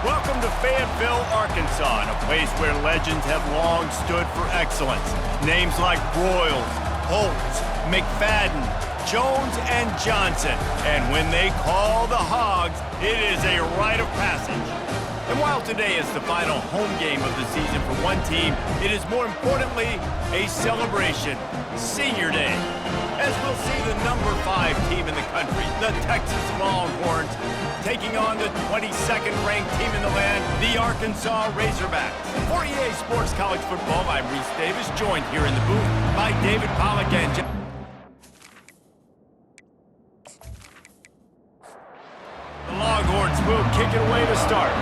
Welcome to Fayetteville, Arkansas, a place where legends have long stood for excellence. Names like Broyles, Holtz, McFadden, Jones, and Johnson. And when they call the Hogs, it is a rite of passage. And while today is the final home game of the season for one team, it is more importantly a celebration, Senior Day. As we'll see the number 5 team in the country, the Texas Longhorns, taking on the 22nd ranked team in the land, the Arkansas Razorbacks. For EA Sports College Football, I'm Reese Davis, joined here in the booth by David Pollack and the Longhorns will kick it away to start.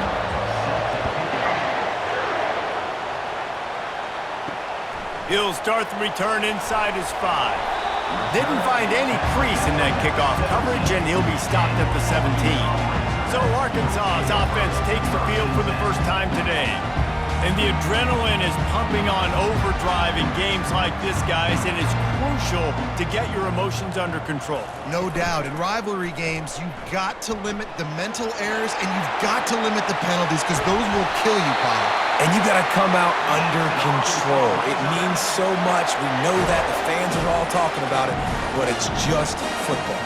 He'll start the return inside his 5. Didn't find any crease in that kickoff coverage, and he'll be stopped at the 17. So Arkansas's offense takes the field for the first time today. And the adrenaline is pumping on overdrive in games like this, guys, and it's crucial to get your emotions under control. No doubt. In rivalry games, you've got to limit the mental errors, and you've got to limit the penalties, because those will kill you, Paul. And you got to come out under control. It means so much. We know that. The fans are all talking about it, but it's just football.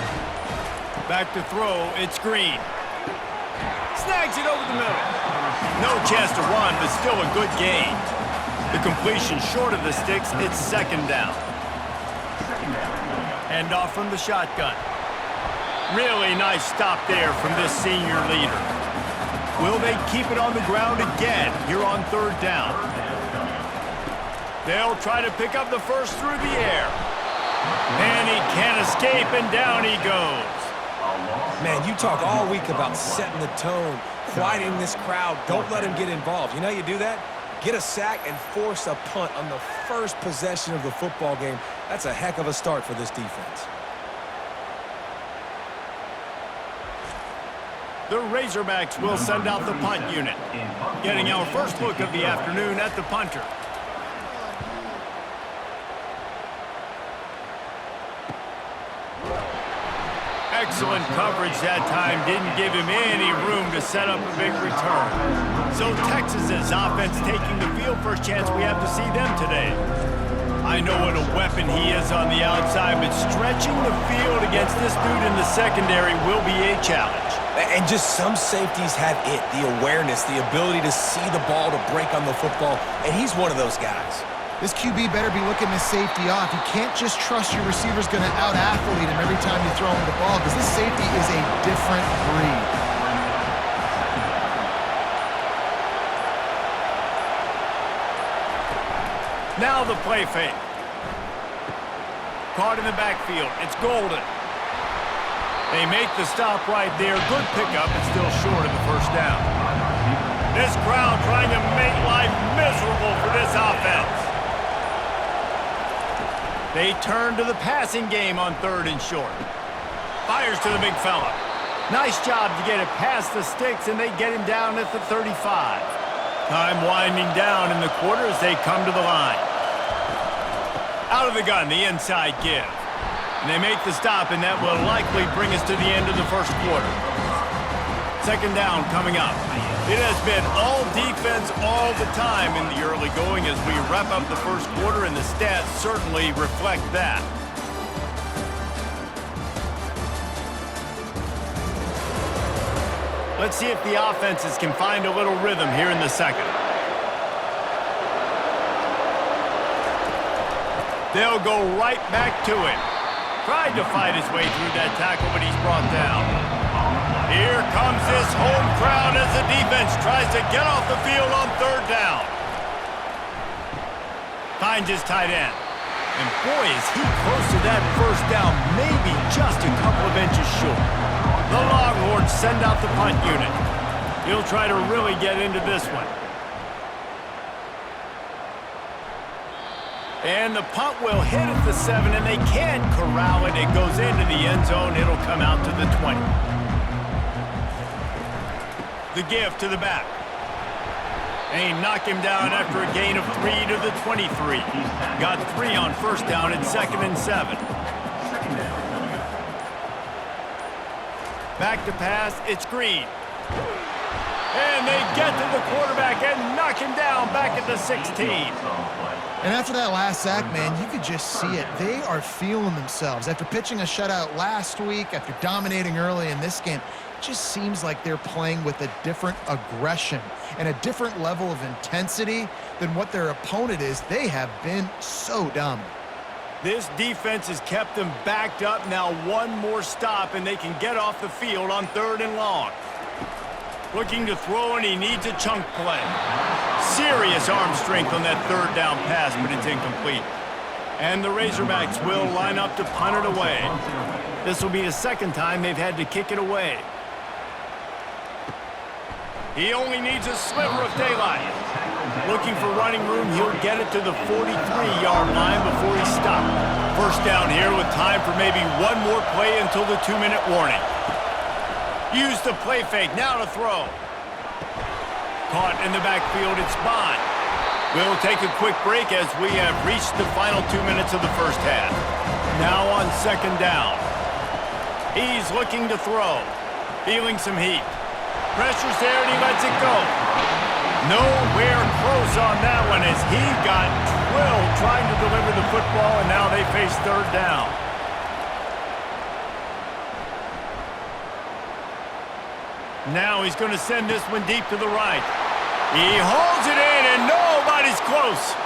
Back to throw. It's Green. Snags it over the middle. No chance to run, but still a good gain. The completion short of the sticks. It's second down. Hand off from the shotgun. Really nice stop there from this senior leader. Will they keep it on the ground again here on third down? They'll try to pick up the first through the air. And he can't escape, and down he goes. Man, you talk all week about setting the tone, quieting this crowd. Don't let him get involved. You know how you do that? Get a sack and force a punt on the first possession of the football game. That's a heck of a start for this defense. The Razorbacks will send out the punt unit. Getting our first look of the afternoon at the punter. Excellent coverage that time. Didn't give him any room to set up a big return. So Texas's offense taking the field. First chance we have to see them today. I know what a weapon he is on the outside, but stretching the field against this dude in the secondary will be a challenge. And just some safeties have it, the awareness, the ability to see the ball, to break on the football, and he's one of those guys. This QB better be looking this safety off. You can't just trust your receiver's going to out-athlete him every time you throw him the ball, because this safety is a different breed. Now the play fake. Caught in the backfield. It's Golden. They make the stop right there. Good pickup, but still short of the first down. This crowd trying to make life miserable for this offense. They turn to the passing game on third and short. Fires to the big fella. Nice job to get it past the sticks, and they get him down at the 35. Time winding down in the quarter as they come to the line. Out of the gun, the inside give. And they make the stop, and that will likely bring us to the end of the first quarter. Second down coming up. It has been all defense all the time in the early going as we wrap up the first quarter, and the stats certainly reflect that. Let's see if the offenses can find a little rhythm here in the second. They'll go right back to it. Tried to fight his way through that tackle, but he's brought down. Here comes this home crowd as the defense tries to get off the field on third down. Finds his tight end. And boy, is he close to that first down, maybe just a couple of inches short. The Longhorns send out the punt unit. He'll try to really get into this one. And the punt will hit at the 7, and they can't corral it. It goes into the end zone. It'll come out to the 20. The give to the back. They knock him down after a gain of 3 to the 23. Got 3 on first down at 2nd and 7. Back to pass, it's Green. And they get to the quarterback and knock him down back at the 16. And after that last sack, man, you could just see it. They are feeling themselves. After pitching a shutout last week, after dominating early in this game, it just seems like they're playing with a different aggression and a different level of intensity than what their opponent is. They have been so dominant. This defense has kept them backed up. Now one more stop, and they can get off the field on 3rd and long. Looking to throw, and he needs a chunk play. Serious arm strength on that 3rd down pass, but it's incomplete. And the Razorbacks will line up to punt it away. This will be the 2nd time they've had to kick it away. He only needs a sliver of daylight. Looking for running room, he'll get it to the 43-yard line before he's stopped. First down here with time for maybe one more play until the 2-minute warning. Use the play fake, now to throw. Caught in the backfield, it's Bond. We'll take a quick break as we have reached the final 2 minutes of the first half. Now on 2nd down. He's looking to throw. Feeling some heat. Pressure's there and he lets it go. Nowhere close on that one as he got drilled trying to deliver the football, and now they face 3rd down. Now he's going to send this one deep to the right. He hauls it in, and nobody's close.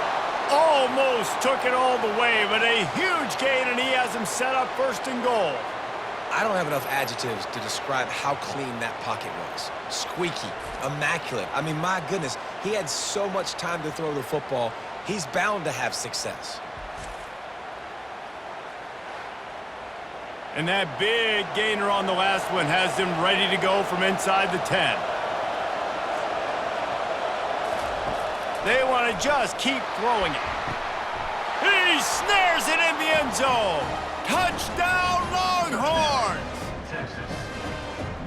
Almost took it all the way, but a huge gain, and he has him set up 1st and goal. I don't have enough adjectives to describe how clean that pocket was. Squeaky, immaculate. I mean, my goodness, he had so much time to throw the football. He's bound to have success. And that big gainer on the last one has them ready to go from inside the 10. They want to just keep throwing it. He snares it in the end zone. Touchdown, Longhorns!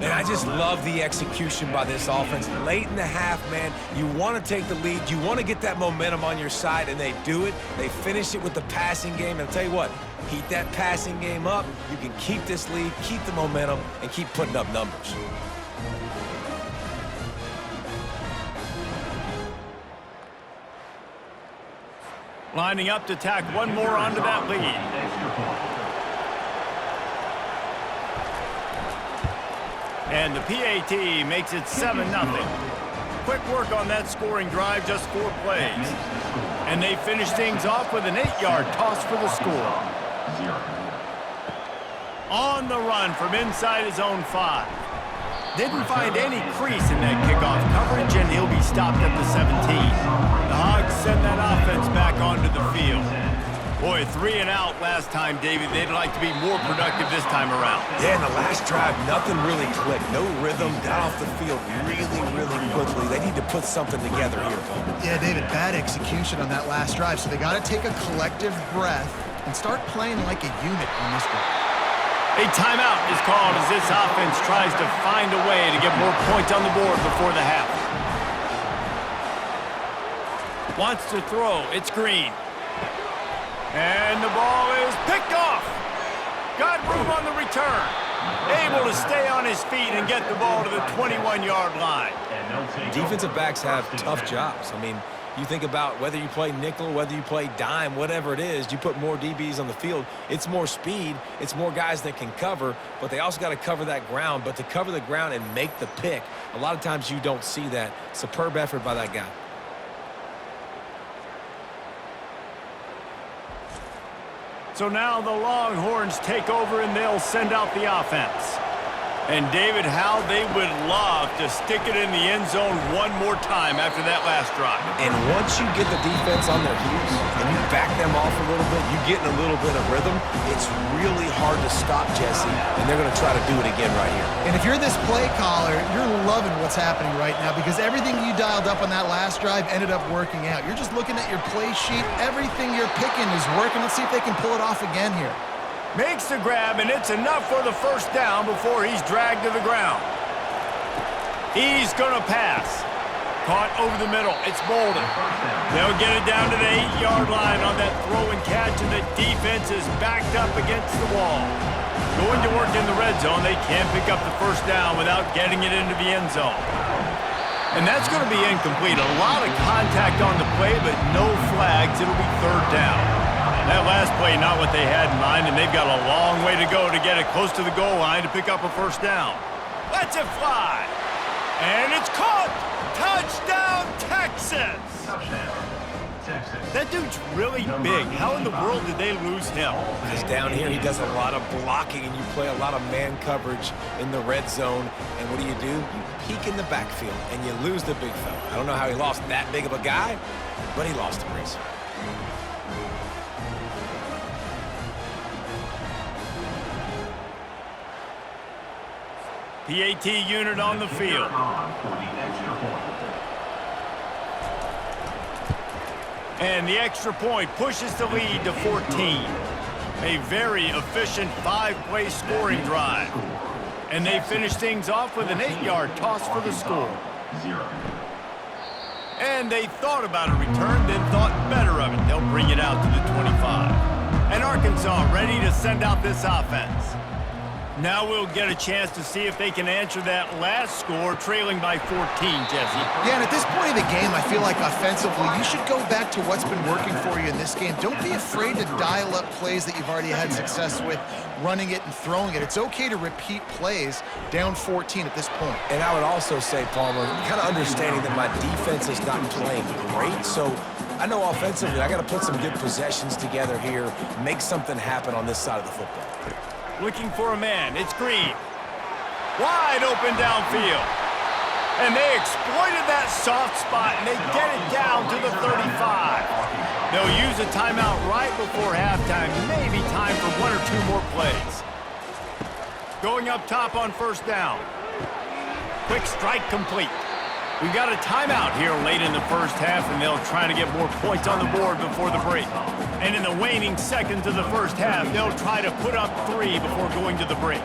Man, I just love the execution by this offense. Late in the half, man, you want to take the lead. You want to get that momentum on your side, and they do it. They finish it with the passing game. And I'll tell you what, heat that passing game up. You can keep this lead, keep the momentum, and keep putting up numbers. Lining up to tack one more onto that lead. And the PAT makes it 7-0. Quick work on that scoring drive, just 4 plays. And they finish things off with an 8-yard toss for the score. On the run from inside his own 5. Didn't find any crease in that kickoff coverage, and he'll be stopped at the 17. The Hogs send that offense back onto the field. Boy, 3 and out last time, David. They'd like to be more productive this time around. Yeah, in the last drive, nothing really clicked. No rhythm, got off the field really quickly. They need to put something together here, Paul. Yeah, David, bad execution on that last drive, so they got to take a collective breath and start playing like a unit on this one. A timeout is called as this offense tries to find a way to get more points on the board before the half. Wants to throw. It's Green. And the ball is picked off. Got room on the return. Able to stay on his feet and get the ball to the 21-yard line. Defensive backs have tough jobs. I mean, you think about whether you play nickel, whether you play dime, whatever it is, you put more DBs on the field. It's more speed. It's more guys that can cover, but they also got to cover that ground. But to cover the ground and make the pick, a lot of times you don't see that. Superb effort by that guy. So now the Longhorns take over and they'll send out the offense. And David, how they would love to stick it in the end zone one more time after that last drive. And once you get the defense on their heels and you back them off a little bit, you get in a little bit of rhythm, it's really hard to stop, Jesse, and they're going to try to do it again right here. And if you're this play caller, you're loving what's happening right now because everything you dialed up on that last drive ended up working out. You're just looking at your play sheet. Everything you're picking is working. Let's see if they can pull it off again here. Makes the grab, and it's enough for the first down before he's dragged to the ground. He's going to pass. Caught over the middle. It's Bolden. They'll get it down to the 8-yard line on that throw and catch, and the defense is backed up against the wall. Going to work in the red zone. They can't pick up the first down without getting it into the end zone. And that's going to be incomplete. A lot of contact on the play, but no flags. It'll be third down. That last play, not what they had in mind, and they've got a long way to go to get it close to the goal line to pick up a first down. Let's it fly. And it's caught. Touchdown, Texas. That dude's really big. How in the world did they lose him? Because down here he does a lot of blocking, and you play a lot of man coverage in the red zone. And what do? You peek in the backfield, and you lose the big fella. I don't know how he lost that big of a guy, but he lost him, Reese. PAT unit on the field. And the extra point pushes the lead to 14. A very efficient 5-play scoring drive. And they finish things off with an 8-yard toss for the score. And they thought about a return, then thought better of it. They'll bring it out to the 25. And Arkansas ready to send out this offense. Now we'll get a chance to see if they can answer that last score, trailing by 14, Jesse. Yeah, and at this point in the game, I feel like offensively, you should go back to what's been working for you in this game. Don't be afraid to dial up plays that you've already had success with, running it and throwing it. It's okay to repeat plays down 14 at this point. And I would also say, Palmer, kind of understanding that my defense is not playing great, so I know offensively I got to put some good possessions together here, make something happen on this side of the football. Looking for a man. It's Green. Wide open downfield. And they exploited that soft spot, and they get it down to the 35. They'll use a timeout right before halftime. Maybe time for 1 or 2 more plays. Going up top on first down. Quick strike complete. We've got a timeout here late in the first half, and they'll try to get more points on the board before the break. And in the waning seconds of the first half, they'll try to put up 3 before going to the break.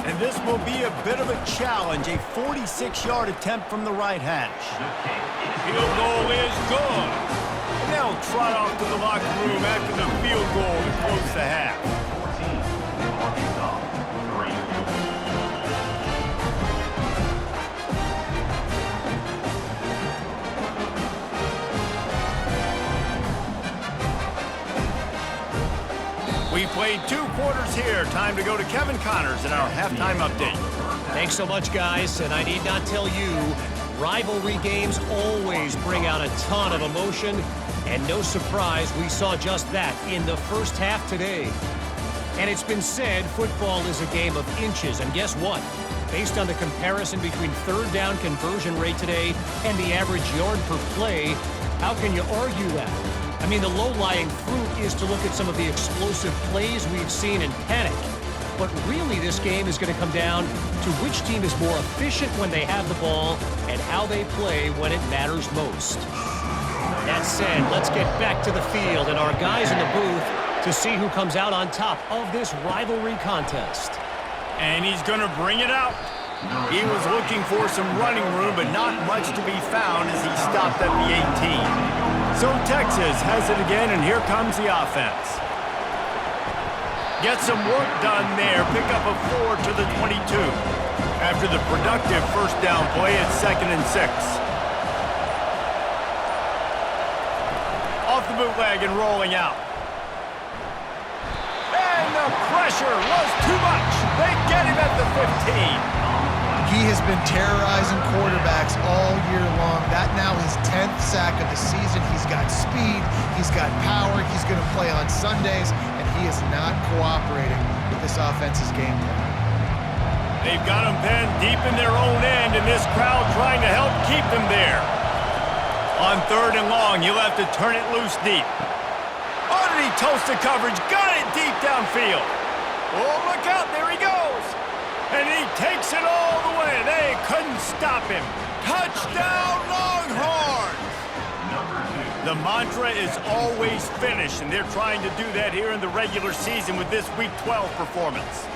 And this will be a bit of a challenge, a 46-yard attempt from the right hash. Field goal is good. And they'll trot off to the locker room after the field goal to close the half. We played 2 quarters here. Time to go to Kevin Connors in our halftime update. Thanks so much, guys. And I need not tell you, rivalry games always bring out a ton of emotion. And no surprise, we saw just that in the first half today. And it's been said football is a game of inches. And guess what? Based on the comparison between third down conversion rate today and the average yard per play, how can you argue that? I mean, the low-lying fruit is to look at some of the explosive plays we've seen in panic. But really, this game is going to come down to which team is more efficient when they have the ball and how they play when it matters most. That said, let's get back to the field and our guys in the booth to see who comes out on top of this rivalry contest. And he's going to bring it out. He was looking for some running room, but not much to be found as he stopped at the 18. So Texas has it again, and here comes the offense. Get some work done there. Pick up a 4 to the 22. After the productive first down play, it's 2nd and 6. Off the bootleg and rolling out. And the pressure was too much. They get him at the 15. He has been terrorizing quarterbacks all year long. That now his 10th sack of the season. He's got speed, he's got power, he's going to play on Sundays, and he is not cooperating with this offense's game plan. They've got him penned deep in their own end, and this crowd trying to help keep them there. On 3rd and long, you'll have to turn it loose deep. Oh, did he toast the coverage? Got it deep downfield. Oh, look out, there he goes. And he takes it all the way. They couldn't stop him. Touchdown, Longhorns! The mantra is always finish, and they're trying to do that here in the regular season with this Week 12 performance.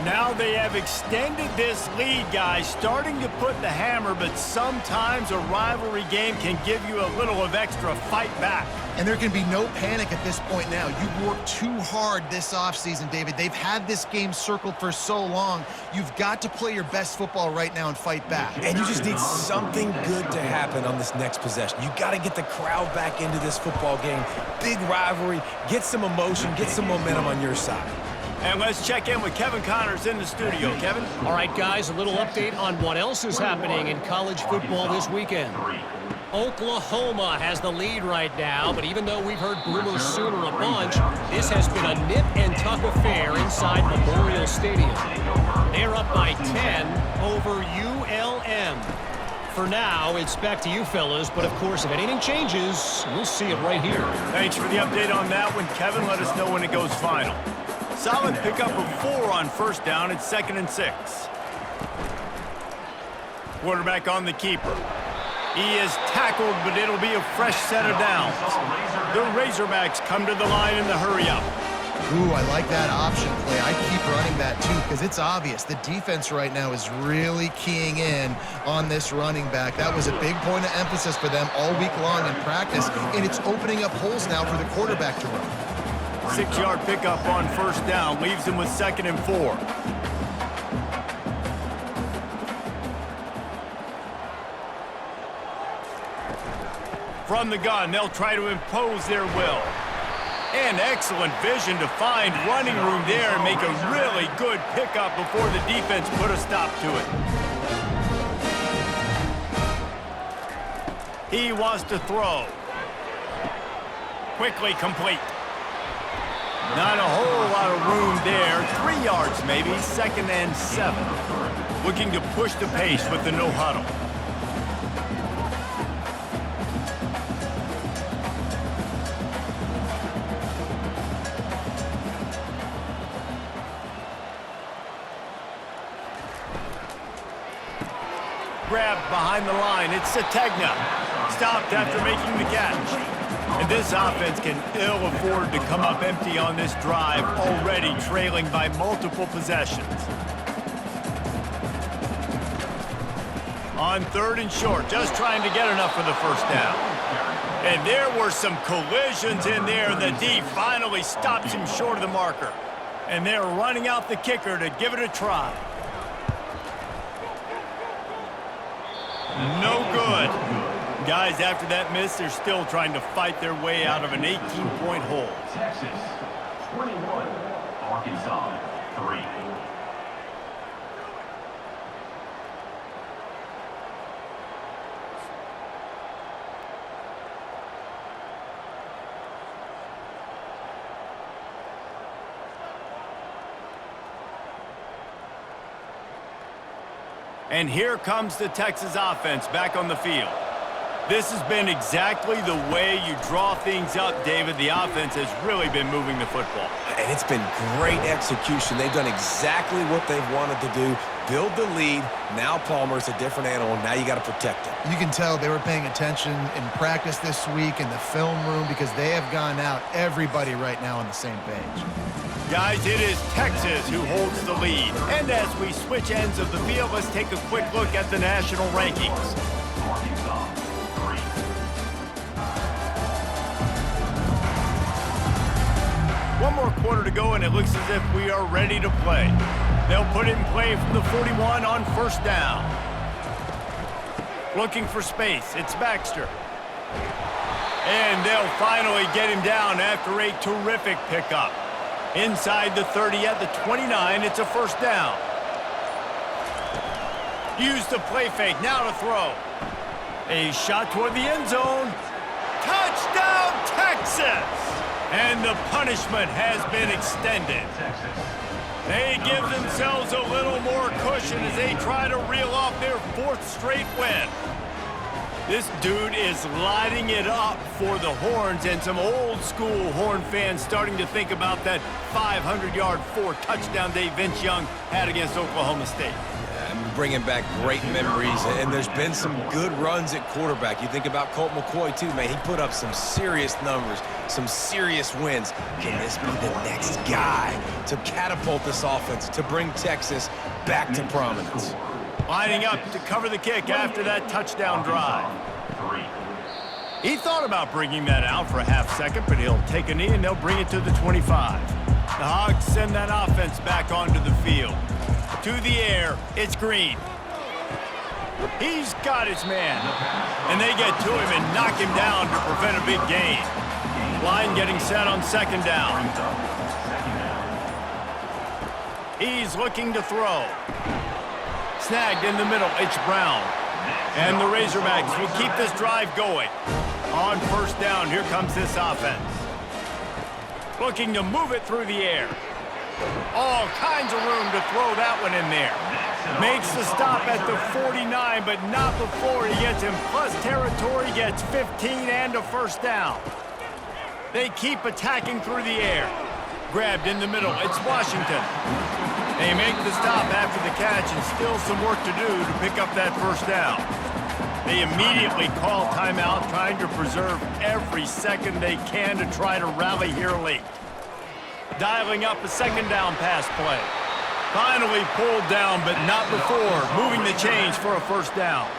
Now they have extended this lead, guys, starting to put the hammer, but sometimes a rivalry game can give you a little of extra fight back. And there can be no panic at this point now. You've worked too hard this offseason, David. They've had this game circled for so long. You've got to play your best football right now and fight back. And you just need something good to happen on this next possession. You got to get the crowd back into this football game. Big rivalry. Get some emotion. Get some momentum on your side. And let's check in with Kevin Connors in the studio. Kevin? All right, guys, a little update on what else is happening in college football this weekend. Oklahoma has the lead right now, but even though we've heard Boomer Sooner a bunch, this has been a nip-and-tuck affair inside Memorial Stadium. They're up by 10 over ULM. For now, it's back to you fellas, but of course, if anything changes, we'll see it right here. Thanks for the update on that one, Kevin. Let us know when it goes final. Solid pickup of 4 on first down. It's 2nd and 6. Quarterback on the keeper. He is tackled, but it'll be a fresh set of downs. The Razorbacks come to the line in the hurry-up. Ooh, I like that option play. I keep running that, too, because it's obvious. The defense right now is really keying in on this running back. That was a big point of emphasis for them all week long in practice, and it's opening up holes now for the quarterback to run. 6-yard pickup on first down. Leaves him with 2nd and 4. From the gun, they'll try to impose their will. And excellent vision to find running room there and make a really good pickup before the defense put a stop to it. He wants to throw. Quickly complete. Not a whole lot of room there. 3 yards maybe, 2nd and 7. Looking to push the pace with the no huddle. Grabbed behind the line. It's Sategna. Stopped after making the catch. And this offense can ill afford to come up empty on this drive, already trailing by multiple possessions. On 3rd and short, just trying to get enough for the first down. And there were some collisions in there. The D finally stops him short of the marker. And they're running out the kicker to give it a try. No good. Guys, after that miss, they're still trying to fight their way out of an 18-point hole. Texas 21, Arkansas 3. And here comes the Texas offense back on the field. This has been exactly the way you draw things up, David. The offense has really been moving the football. And it's been great execution. They've done exactly what they've wanted to do. Build the lead. Now Palmer's a different animal. Now you got to protect him. You can tell they were paying attention in practice this week in the film room because they have gone out, everybody right now on the same page. Guys, it is Texas who holds the lead. And as we switch ends of the field, let's take a quick look at the national rankings. Arkansas 3. One more quarter to go, and it looks as if we are ready to play. They'll put it in play from the 41 on first down. Looking for space. It's Baxter. And they'll finally get him down after a terrific pickup. Inside the 30 at the 29, it's a first down. Use the play fake, now to throw. A shot toward the end zone. Touchdown, Texas! And the punishment has been extended. They give themselves a little more cushion as they try to reel off their 4th straight win. This dude is lighting it up for the Horns, and some old-school Horn fans starting to think about that 500-yard, 4-touchdown day Vince Young had against Oklahoma State. I'm bringing back great memories, and there's been some good runs at quarterback. You think about Colt McCoy, too, man. He put up some serious numbers, some serious wins. Can this be the next guy to catapult this offense, to bring Texas back to prominence? Lining up to cover the kick after that touchdown drive. He thought about bringing that out for a half second, but he'll take a knee and they'll bring it to the 25. The Hogs send that offense back onto the field. To the air, it's Green. He's got his man. And they get to him and knock him down to prevent a big gain. Line getting set on second down. He's looking to throw. Snagged in the middle, it's Brown. And the Razorbacks will keep this drive going. On first down, here comes this offense. Looking to move it through the air. All kinds of room to throw that one in there. Makes the stop at the 49, but not before he gets in plus territory, gets 15 and a first down. They keep attacking through the air. Grabbed in the middle, it's Washington. They make the stop after the catch and still some work to do to pick up that first down. They immediately call timeout, trying to preserve every second they can to try to rally here late. Dialing up a second down pass play. Finally pulled down, but not before moving the chains for a first down.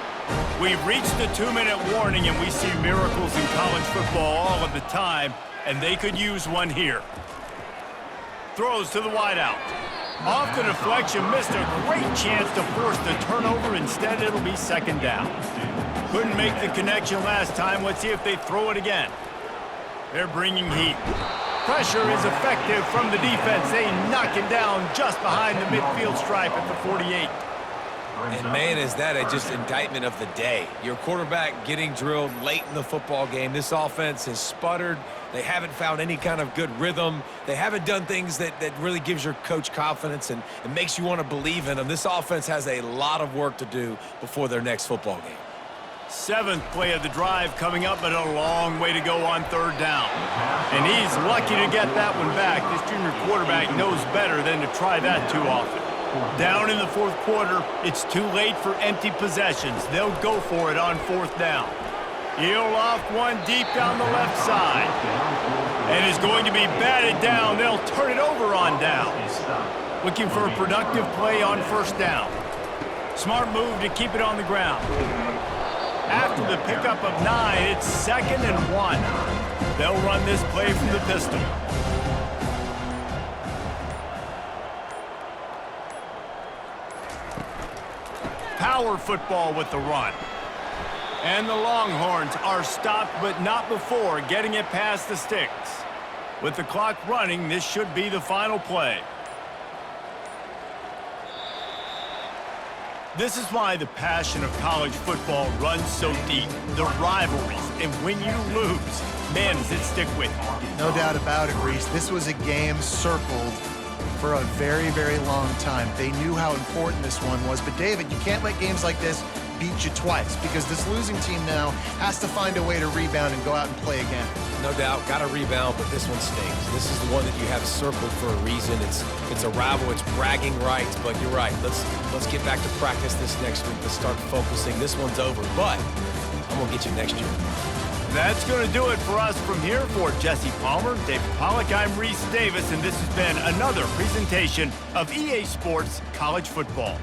We've reached the 2-minute warning, and we see miracles in college football all of the time, and they could use one here. Throws to the wideout. Off the deflection, missed a great chance to force the turnover. Instead, it'll be second down. Couldn't make the connection last time. Let's see if they throw it again. They're bringing heat. Pressure is effective from the defense. They knock it down just behind the midfield stripe at the 48. And, man, is that just indictment of the day. Your quarterback getting drilled late in the football game. This offense has sputtered. They haven't found any kind of good rhythm. They haven't done things that really gives your coach confidence and makes you want to believe in them. This offense has a lot of work to do before their next football game. 7th play of the drive coming up, but a long way to go on third down. And he's lucky to get that one back. This junior quarterback knows better than to try that too often. Down in the fourth quarter, it's too late for empty possessions. They'll go for it on fourth down. He'll loft one deep down the left side. And is going to be batted down. They'll turn it over on downs. Looking for a productive play on first down. Smart move to keep it on the ground. After the pickup of 9, it's 2nd and 1. They'll run this play from the pistol. Power football with the run. And the Longhorns are stopped, but not before getting it past the sticks. With the clock running, this should be the final play. This is why the passion of college football runs so deep. The rivalries, and when you lose, man, does it stick with you. No doubt about it, Reese. This was a game circled for a very, very long time. They knew how important this one was. But, David, you can't let games like this beat you twice, because this losing team now has to find a way to rebound and go out and play again. No doubt, got to rebound, but this one stings. This is the one that you have circled for a reason. It's a rival, it's bragging rights, but you're right. Let's get back to practice this next week. Let's start focusing. This one's over, but I'm going to get you next year. That's going to do it for us from here. For Jesse Palmer, David Pollack, I'm Reese Davis, and this has been another presentation of EA Sports College Football.